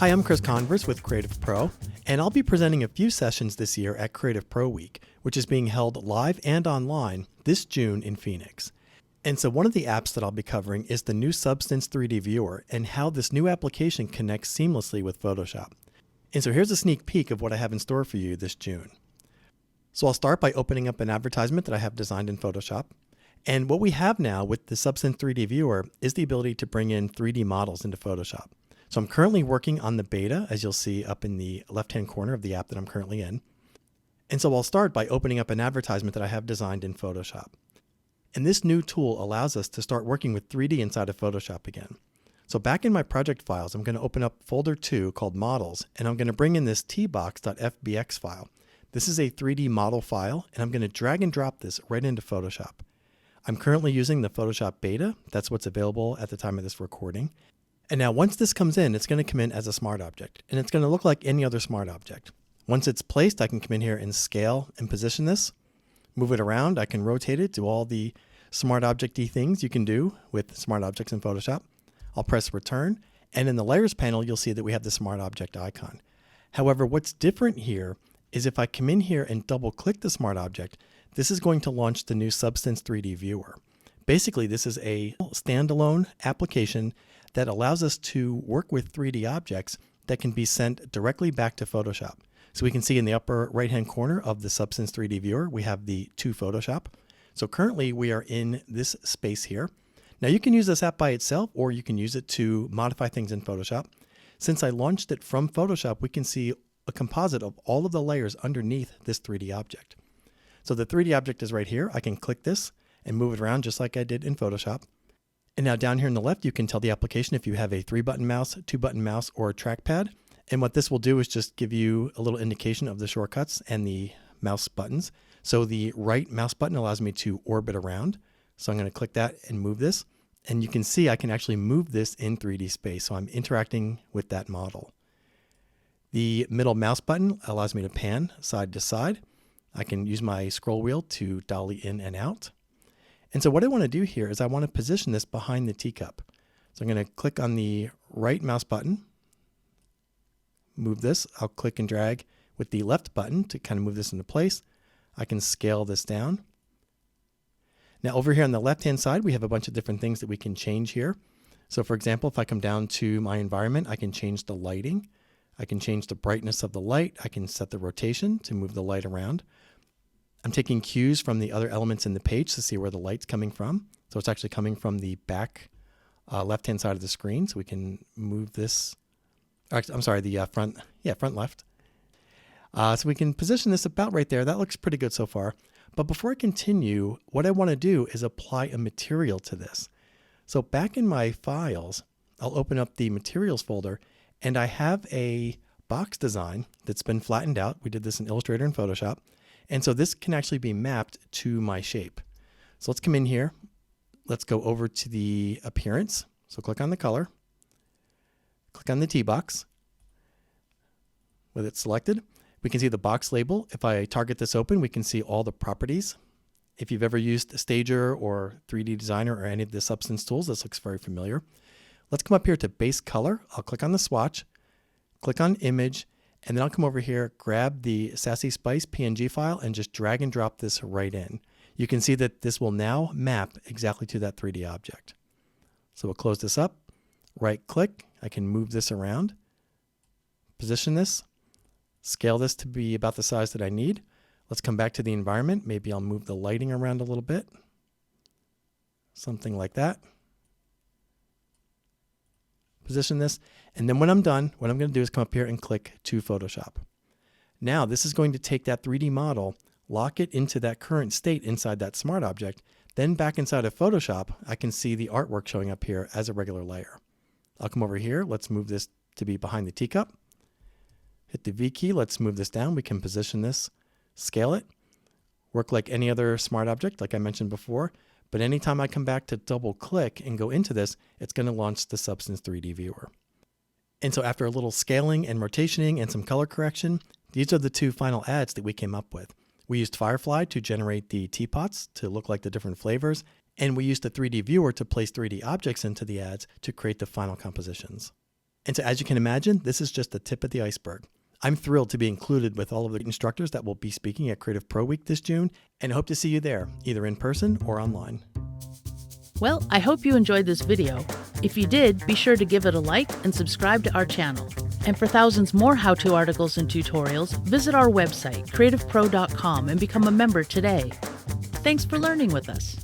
Hi, I'm Chris Converse with CreativePro, and I'll be presenting a few sessions this year at CreativePro Week, which is being held live and online this June in Phoenix. And so one of the apps that I'll be covering is the new Substance 3D Viewer and how this new application connects seamlessly with Photoshop. And so here's a sneak peek of what I have in store for you this June. So I'll start by opening up an advertisement that I have designed in Photoshop. And what we have now with the Substance 3D Viewer is the ability to bring in 3D models into Photoshop. So I'm currently working on the beta, as you'll see up in the left-hand corner of the app that I'm currently in. And so I'll start by opening up an advertisement that I have designed in Photoshop. And this new tool allows us to start working with 3D inside of Photoshop again. So back in my project files, I'm going to open up folder 2 called Models, and I'm going to bring in this tbox.fbx file. This is a 3D model file, and I'm going to drag and drop this right into Photoshop. I'm currently using the Photoshop beta. That's what's available at the time of this recording. And now once this comes in, it's going to come in as a smart object, and it's going to look like any other smart object. Once it's placed, I can come in here and scale and position this, move it around. I can rotate it, do all the smart object-y things you can do with smart objects in Photoshop. I'll press return, and in the layers panel, you'll see that we have the smart object icon. However, what's different here is if I come in here and double click the smart object, this is going to launch the new Substance 3D Viewer. Basically, this is a standalone application that allows us to work with 3D objects that can be sent directly back to Photoshop. So we can see in the upper right-hand corner of the Substance 3D Viewer, we have the to Photoshop. So currently we are in this space here. Now you can use this app by itself, or you can use it to modify things in Photoshop. Since I launched it from Photoshop, we can see a composite of all of the layers underneath this 3D object. So the 3D object is right here. I can click this and move it around just like I did in Photoshop. And now down here on the left, you can tell the application if you have a 3-button mouse, 2-button mouse, or a trackpad. And what this will do is just give you a little indication of the shortcuts and the mouse buttons. So the right mouse button allows me to orbit around. So I'm going to click that and move this. And you can see I can actually move this in 3D space. So I'm interacting with that model. The middle mouse button allows me to pan side to side. I can use my scroll wheel to dolly in and out. And so what I want to do here is I want to position this behind the teacup. So I'm going to click on the right mouse button, move this. I'll click and drag with the left button to kind of move this into place. I can scale this down. Now over here on the left-hand side, we have a bunch of different things that we can change here. So for example, if I come down to my environment, I can change the lighting. I can change the brightness of the light. I can set the rotation to move the light around. I'm taking cues from the other elements in the page to see where the light's coming from. So it's actually coming from the back left-hand side of the screen. So we can move this, I'm sorry, the front left. So we can position this about right there. That looks pretty good so far. But before I continue, what I want to do is apply a material to this. So back in my files, I'll open up the materials folder, and I have a box design that's been flattened out. We did this in Illustrator and Photoshop. And so this can actually be mapped to my shape. So let's come in here. Let's go over to the appearance. So click on the color, click on the T-box. With it selected, we can see the box label. If I target this open, we can see all the properties. If you've ever used Stager or 3D Designer or any of the Substance tools, this looks very familiar. Let's come up here to base color. I'll click on the swatch, click on image, and then I'll come over here, grab the Sassy Spice PNG file, and just drag and drop this right in. You can see that this will now map exactly to that 3D object. So we'll close this up, right click, I can move this around, position this, scale this to be about the size that I need. Let's come back to the environment. Maybe I'll move the lighting around a little bit. Something like that. Position this, and then when I'm done, what I'm going to do is come up here and click to Photoshop. Now this is going to take that 3D model, lock it into that current state inside that smart object, then back inside of Photoshop, I can see the artwork showing up here as a regular layer. I'll come over here, let's move this to be behind the teacup. Hit the V key, let's move this down, we can position this, scale it, work like any other smart object like I mentioned before. But anytime I come back to double click and go into this, it's going to launch the Substance 3D Viewer. And so after a little scaling and rotationing and some color correction, these are the two final ads that we came up with. We used Firefly to generate the teapots to look like the different flavors, and we used the 3D Viewer to place 3D objects into the ads to create the final compositions. And so as you can imagine, this is just the tip of the iceberg. I'm thrilled to be included with all of the instructors that will be speaking at Creative Pro Week this June, and hope to see you there, either in person or online. Well, I hope you enjoyed this video. If you did, be sure to give it a like and subscribe to our channel. And for thousands more how-to articles and tutorials, visit our website, creativepro.com, and become a member today. Thanks for learning with us.